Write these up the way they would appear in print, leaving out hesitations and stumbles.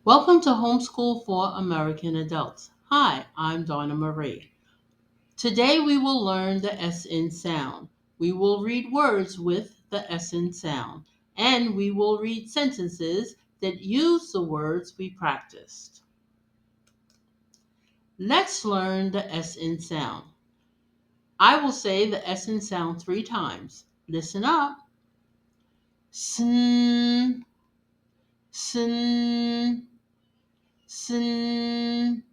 Welcome to Homeschool for American Adults. Hi, I'm Donna Marie. Today we will learn the SN sound. We will read words with the SN sound, and we will read sentences that use the words we practiced. Let's learn the SN sound. I will say the SN sound 3 times. Listen up. Sn, sn, sn.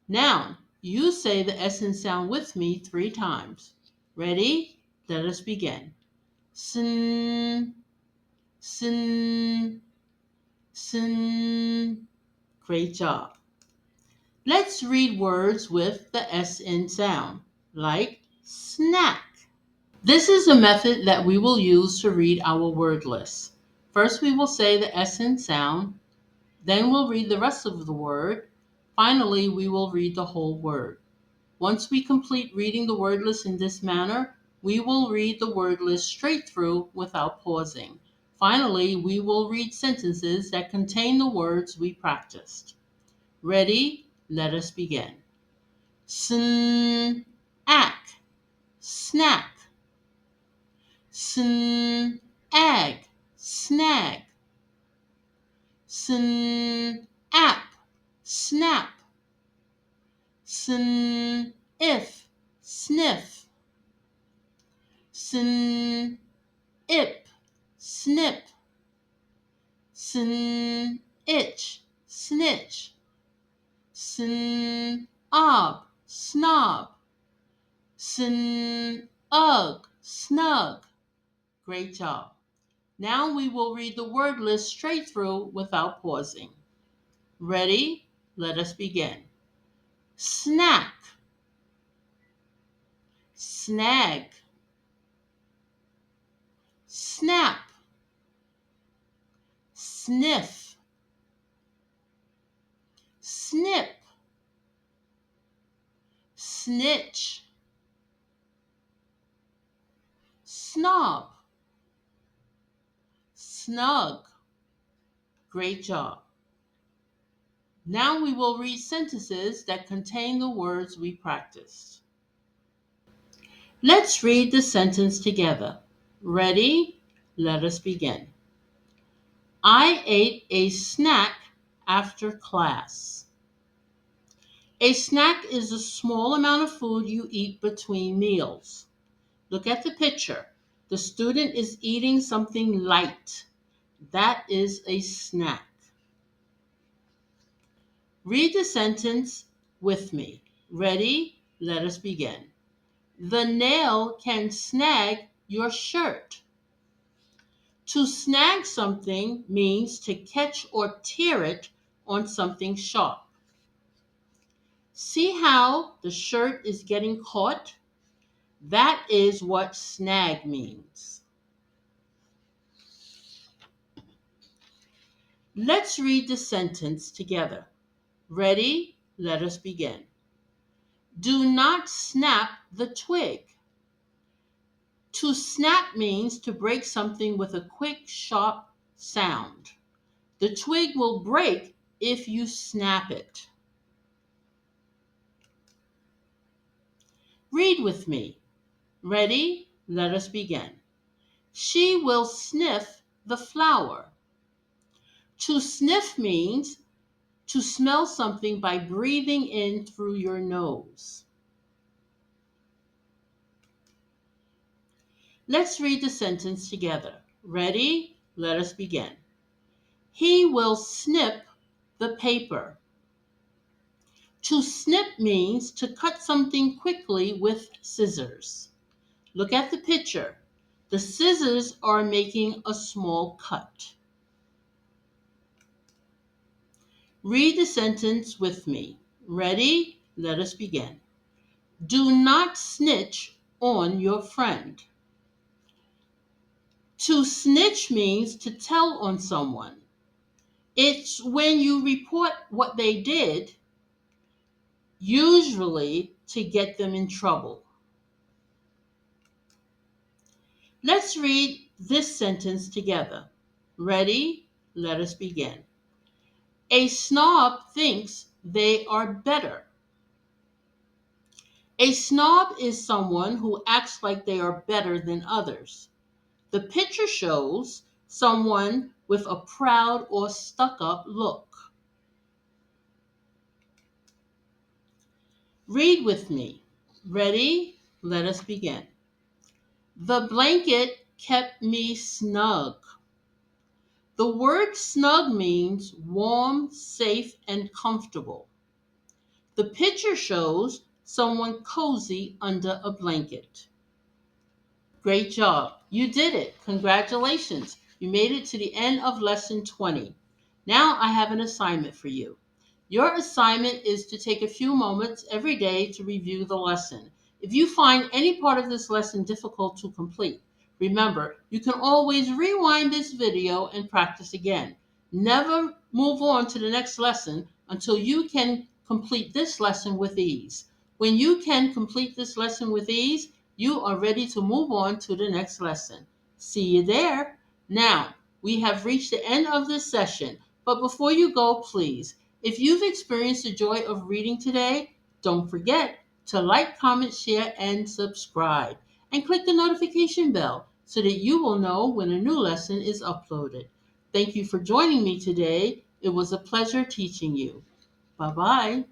Now, you say the SN sound with me 3 times. Ready? Let us begin. Sin, sin, sin. Great job. Let's read words with the SN sound, like snack. This is a method that we will use to read our word list. First, we will say the SN sound, then we'll read the rest of the word. Finally, we will read the whole word. Once we complete reading the word list in this manner, we will read the word list straight through without pausing. Finally, we will read sentences that contain the words we practiced. Ready? Let us begin. Snack, snack. Snag, snag. Snap, snap. Sniff, sniff. Snip, snip. Snitch, snitch. Snob, snob. Snug. Great job. Now we will read the word list straight through without pausing. Ready? Let us begin. Snack, snag, snap, sniff, snip, snitch, snob, snug. Great job. Now we will read sentences that contain the words we practiced. Let's read the sentence together. Ready? Let us begin. I ate a snack after class. A snack is a small amount of food you eat between meals. Look at the picture. The student is eating something light. That is a snack. Read the sentence with me. Ready? Let us begin. The nail can snag your shirt. To snag something means to catch or tear it on something sharp. See how the shirt is getting caught? That is what snag means. Let's read the sentence together. Ready? Let us begin. Do not snap the twig. To snap means to break something with a quick, sharp sound. The twig will break if you snap it. Read with me. Ready? Let us begin. She will sniff the flower. To sniff means to smell something by breathing in through your nose. Let's read the sentence together. Ready? Let us begin. He will snip the paper. To snip means to cut something quickly with scissors. Look at the picture. The scissors are making a small cut. Read the sentence with me. Ready? Let us begin. Do not snitch on your friend. To snitch means to tell on someone. It's when you report what they did, usually to get them in trouble. Let's read this sentence together. Ready? Let us begin. A snob thinks they are better. A snob is someone who acts like they are better than others. The picture shows someone with a proud or stuck up look. Read with me. Ready? Let us begin. The blanket kept me snug. The word snug means warm, safe, and comfortable. The picture shows someone cozy under a blanket. Great job. You did it. Congratulations. You made it to the end of lesson 20. Now I have an assignment for you. Your assignment is to take a few moments every day to review the lesson. If you find any part of this lesson difficult to complete, remember, you can always rewind this video and practice again. Never move on to the next lesson until you can complete this lesson with ease. When you can complete this lesson with ease, you are ready to move on to the next lesson. See you there. Now, we have reached the end of this session, but before you go, please, if you've experienced the joy of reading today, don't forget to like, comment, share, and subscribe. And click the notification bell so that you will know when a new lesson is uploaded. Thank you for joining me today. It was a pleasure teaching you. Bye bye.